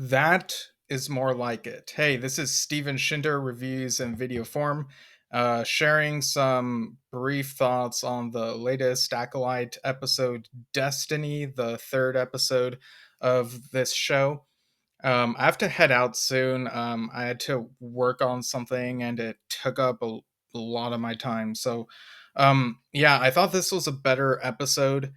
That is more like it. Hey, this is Steven Shinder reviews in video form, sharing some brief thoughts on the latest Acolyte episode, Destiny, the third episode of this show. I have to head out soon. I had to work on something and it took up a lot of my time. So, I thought this was a better episode.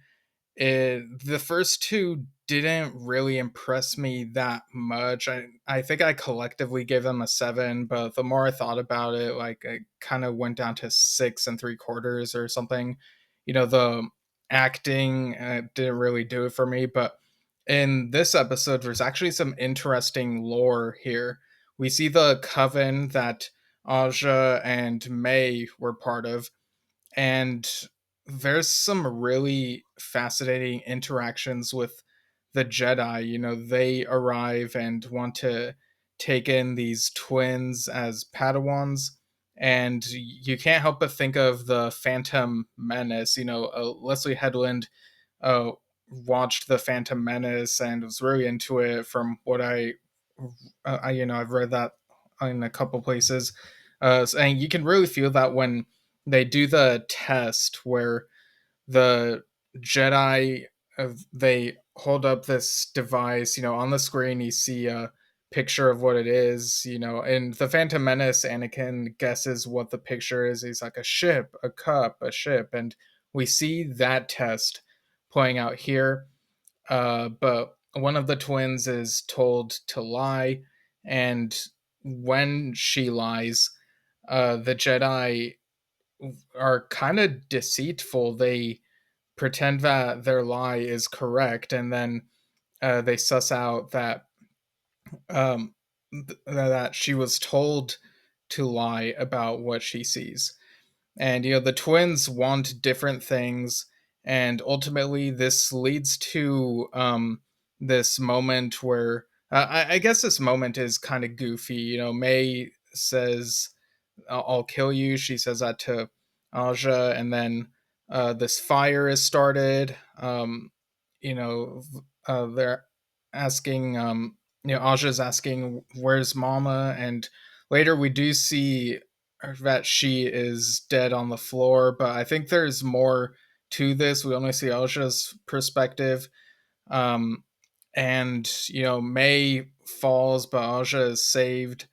The first two didn't really impress me that much. I think I collectively gave them a 7, but the more I thought about it, like, I kind of went down to 6 3/4 or something. The acting didn't really do it for me, but in this episode, there's actually some interesting lore here. We see the coven that Aja and May were part of, and there's some really fascinating interactions with the Jedi. They arrive and want to take in these twins as Padawans, and you can't help but think of the Phantom Menace. Leslie Headland watched the Phantom Menace and was really into it. From what I've read that in a couple places, and you can really feel that when they do the test where the Jedi they hold up this device. On the screen you see a picture of what it is. And the Phantom Menace, Anakin guesses what the picture is. He's like, a ship, a cup, a ship, and we see that test playing out here. But one of the twins is told to lie, and when she lies, the Jedi are kind of deceitful. They pretend that their lie is correct, and then they suss out that that she was told to lie about what she sees. And the twins want different things, and ultimately this leads to this moment where I guess this moment is kind of goofy. May says, I'll kill you. She says that to Aja, and then this fire is started. You know, they're asking, Aja's asking, "Where's Mama?" And later we do see that she is dead on the floor, but I think there's more to this. We only see Aja's perspective. Um, and May falls, but Aja is saved.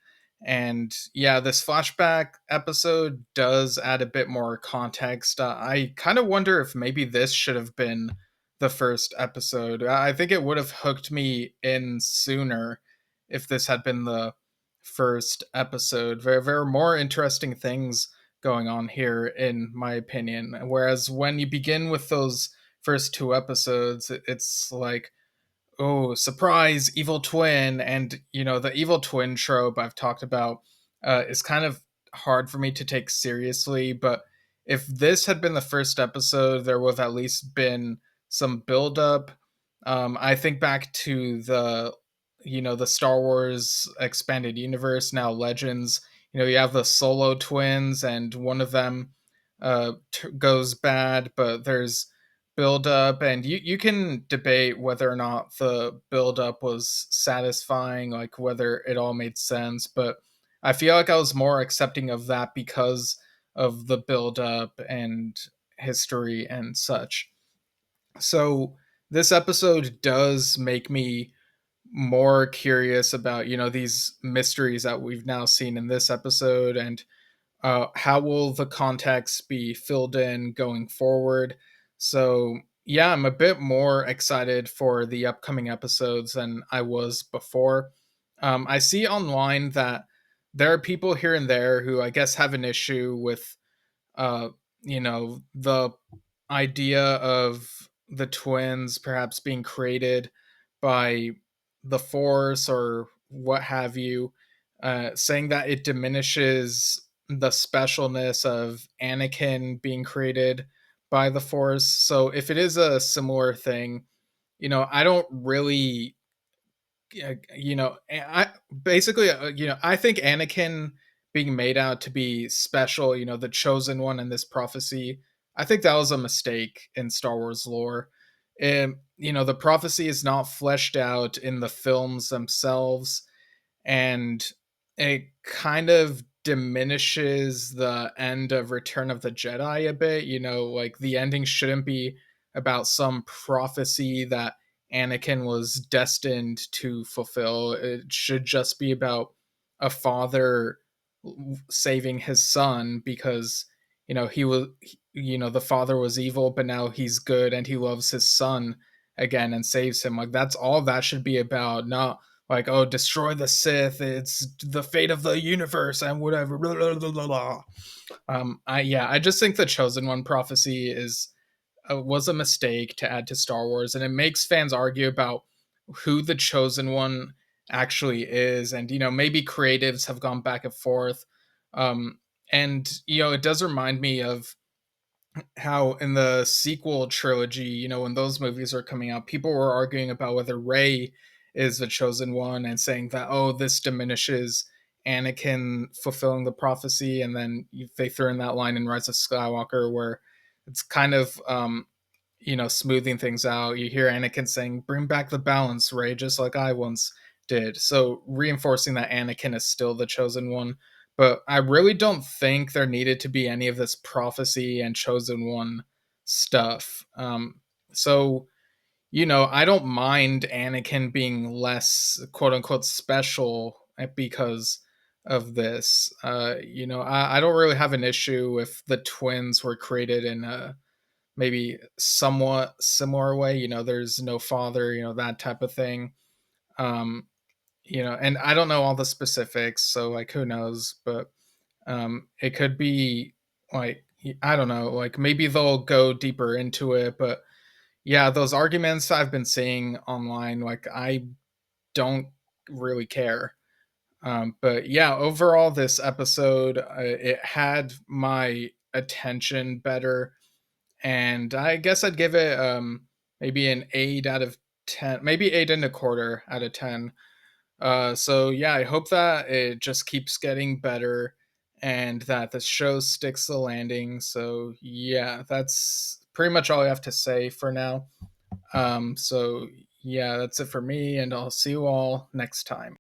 And yeah, this flashback episode does add a bit more context. I kind of wonder if maybe this should have been the first episode. I think it would have hooked me in sooner if this had been the first episode. There are more interesting things going on here, in my opinion. Whereas when you begin with those first two episodes, it's like, oh, surprise, evil twin. And the evil twin trope I've talked about is kind of hard for me to take seriously. But if this had been the first episode, there would have at least been some build up. I think back to the Star Wars expanded universe, now Legends. You have the Solo twins, and one of them goes bad, but there's build up, and you can debate whether or not the build up was satisfying, like whether it all made sense. But I feel like I was more accepting of that because of the build up and history and such. So this episode does make me more curious about these mysteries that we've now seen in this episode, and how will the context be filled in going forward. So yeah, I'm a bit more excited for the upcoming episodes than I was before. I see online that there are people here and there who I guess have an issue with uh, the idea of the twins perhaps being created by the Force or what have you, saying that it diminishes the specialness of Anakin being created by the Force. So if it is a similar thing, I don't really, I basically, I think Anakin being made out to be special, the chosen one in this prophecy, I think that was a mistake in Star Wars lore. The prophecy is not fleshed out in the films themselves, and it kind of diminishes the end of Return of the Jedi a bit. Like the ending shouldn't be about some prophecy that Anakin was destined to fulfill. It should just be about a father saving his son because the father was evil, but now he's good and he loves his son again and saves him. Like that's all that should be about, not like, oh, destroy the Sith, it's the fate of the universe and whatever. Blah, blah, blah, blah, blah. I just think the Chosen One prophecy is was a mistake to add to Star Wars, and it makes fans argue about who the Chosen One actually is, and maybe creatives have gone back and forth, and it does remind me of how in the sequel trilogy, when those movies are coming out, people were arguing about whether Rey is the chosen one and saying that, oh, this diminishes Anakin fulfilling the prophecy. And then they threw in that line in Rise of Skywalker where it's kind of smoothing things out. You hear Anakin saying, "Bring back the balance, Rey, just like I once did." So reinforcing that Anakin is still the chosen one. But I really don't think there needed to be any of this prophecy and chosen one stuff. So I don't mind Anakin being less quote unquote special because of this. I don't really have an issue if the twins were created in a maybe somewhat similar way. There's no father, that type of thing. Um, and I don't know all the specifics, so like who knows, but it could be like I don't know, like maybe they'll go deeper into it, but yeah, those arguments I've been seeing online, like I don't really care. But yeah, overall, this episode it had my attention better, and I guess I'd give it maybe an 8 out of 10, maybe 8 and a quarter out of 10. So yeah, I hope that it just keeps getting better and that the show sticks the landing. So yeah, that's pretty much all I have to say for now. So yeah, that's it for me, and I'll see you all next time.